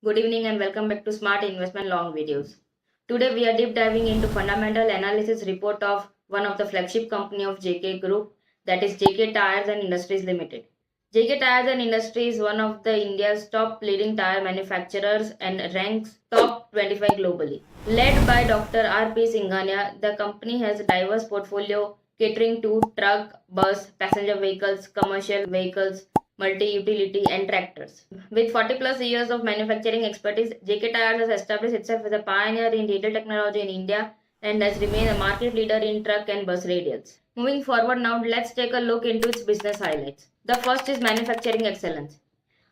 Good evening and welcome back to Smart Investment Long Videos. Today we are deep diving into fundamental analysis report of one of the flagship company of JK Group, that is JK Tires and Industries Limited. JK Tires and Industries is one of the India's top leading tire manufacturers and ranks top 25 globally. Led by Dr. R.P. Singhania, the company has a diverse portfolio catering to truck, bus, passenger vehicles, commercial vehicles, multi-utility and tractors. With 40 plus years of manufacturing expertise, JK Tires has established itself as a pioneer in retail technology in India and has remained a market leader in truck and bus radials. Moving forward now, let's take a look into its business highlights. The first is manufacturing excellence.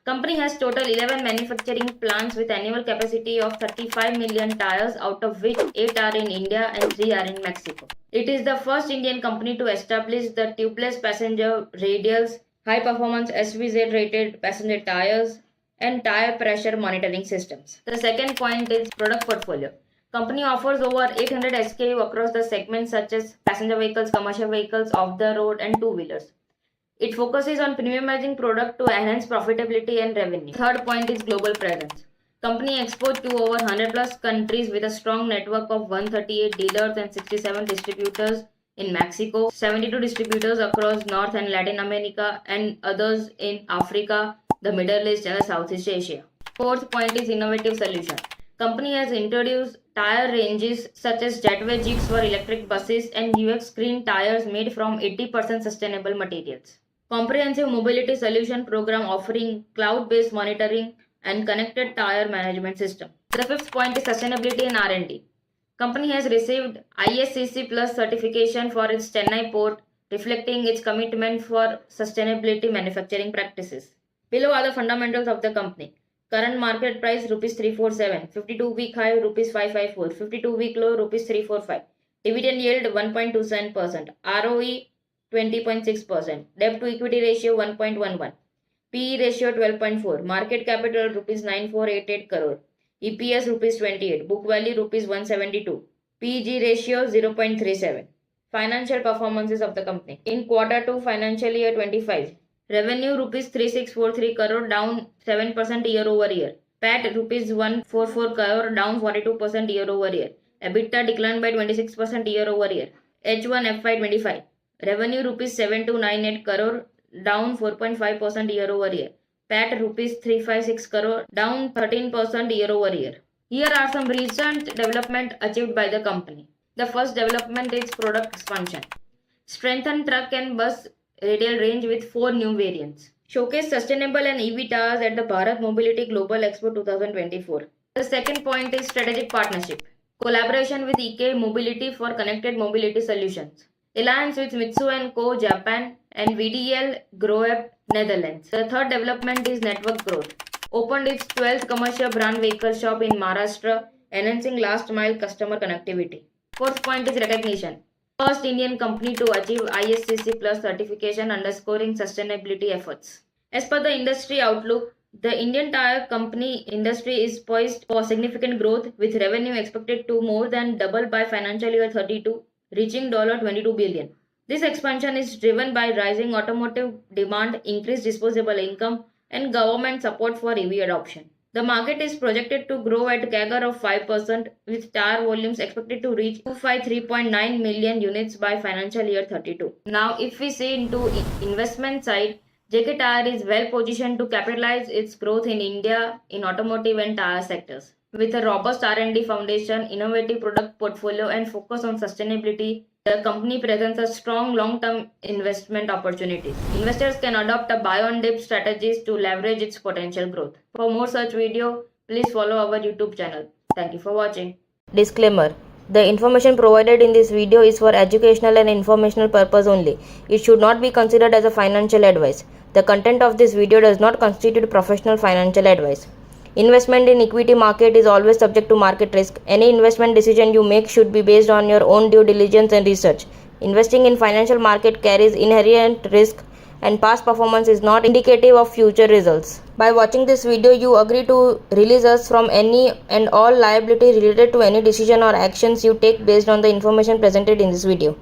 Company has total 11 manufacturing plants with annual capacity of 35 million tires, out of which 8 are in India and 3 are in Mexico. It is the first Indian company to establish the tubeless passenger radials, high performance SVZ rated passenger tires, and tire pressure monitoring systems. The second point is product portfolio. Company offers over 800 SKU across the segments such as passenger vehicles, commercial vehicles, off-the-road and two-wheelers. It focuses on premiumizing product to enhance profitability and revenue. Third point is global presence. Company exports to over 100 plus countries with a strong network of 138 dealers and 67 distributors in Mexico, 72 distributors across North and Latin America, and others in Africa, the Middle East and Southeast Asia. Fourth point is innovative solution. Company has introduced tire ranges such as Jetway Jigs for electric buses and UX Screen tires made from 80% sustainable materials. Comprehensive mobility solution program offering cloud-based monitoring and connected tire management system. The fifth point is sustainability and R&D. Company has received ISCC Plus certification for its Chennai port, reflecting its commitment for sustainability manufacturing practices. Below are the fundamentals of the company. Current market price Rs 347, 52-week high Rs 554, 52-week low Rs 345. Dividend yield 1.27%, ROE 20.6%, debt to equity ratio 1.11, PE ratio 12.4, market capital Rs 9488 crore. EPS Rs 28, book value Rs 172, PEG ratio 0.37. Financial performances of the company. In quarter 2 financial year 25, revenue Rs 3643 crore, down 7% year over year. PAT Rs 144 crore, down 42% year over year. EBITDA declined by 26% year over year. H1 FY25, revenue Rs 7298 crore, down 4.5% year over year. PAT Rs 356 crore, down 13% year over year. Here are some recent development achieved by the company. The first development is product expansion. Strengthen truck and bus radial range with 4 new variants. Showcase sustainable and EV tires at the Bharat Mobility Global Expo 2024. The second point is strategic partnership. Collaboration with EK Mobility for connected mobility solutions. Alliance with Mitsu & Co. Japan and VDL Groep Netherlands. The third development is network growth. Opened its 12th commercial brand vehicle shop in Maharashtra, enhancing last mile customer connectivity. Fourth point is recognition. First Indian company to achieve ISCC Plus certification, underscoring sustainability efforts. As per the industry outlook, the Indian tire company industry is poised for significant growth, with revenue expected to more than double by financial year 32, reaching $22 billion. This expansion is driven by rising automotive demand, increased disposable income, and government support for EV adoption. The market is projected to grow at a CAGR of 5%, with tire volumes expected to reach 253.9 million units by financial year 32. Now, if we see into investment side, JK Tire is well positioned to capitalize its growth in India in automotive and tire sectors. With a robust R&D foundation, innovative product portfolio, and focus on sustainability, the company presents a strong long-term investment opportunities. Investors can adopt a buy on dip strategies to leverage its potential growth. For more such video, please follow our YouTube channel. Thank you for watching. Disclaimer. The information provided in this video is for educational and informational purpose only. It should not be considered as a financial advice. The content of this video does not constitute professional financial advice. Investment in equity market is always subject to market risk. Any investment decision you make should be based on your own due diligence and research. Investing in financial market carries inherent risk, and past performance is not indicative of future results. By watching this video, you agree to release us from any and all liability related to any decision or actions you take based on the information presented in this video.